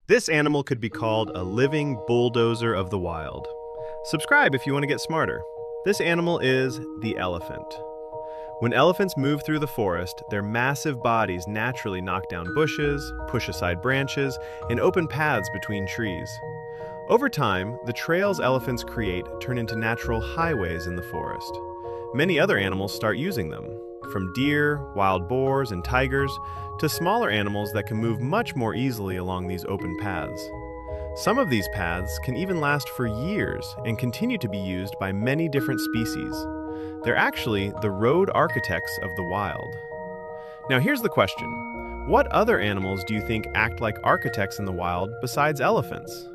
This animal could be called a living bulldozer of the wild. Subscribe if you want to get smarter. This animal is the elephant. When elephants move through the forest, their massive bodies naturally knock down bushes, push aside branches, and open paths between trees. Over time, the trails elephants create turn into natural highways in the forest. Many other animals start using them, from deer, wild boars, and tigers, to smaller animals that can move much more easily along these open paths. Some of these paths can even last for years and continue to be used by many different species. They're actually the road architects of the wild. Now here's the question. What other animals do you think act like architects in the wild besides elephants?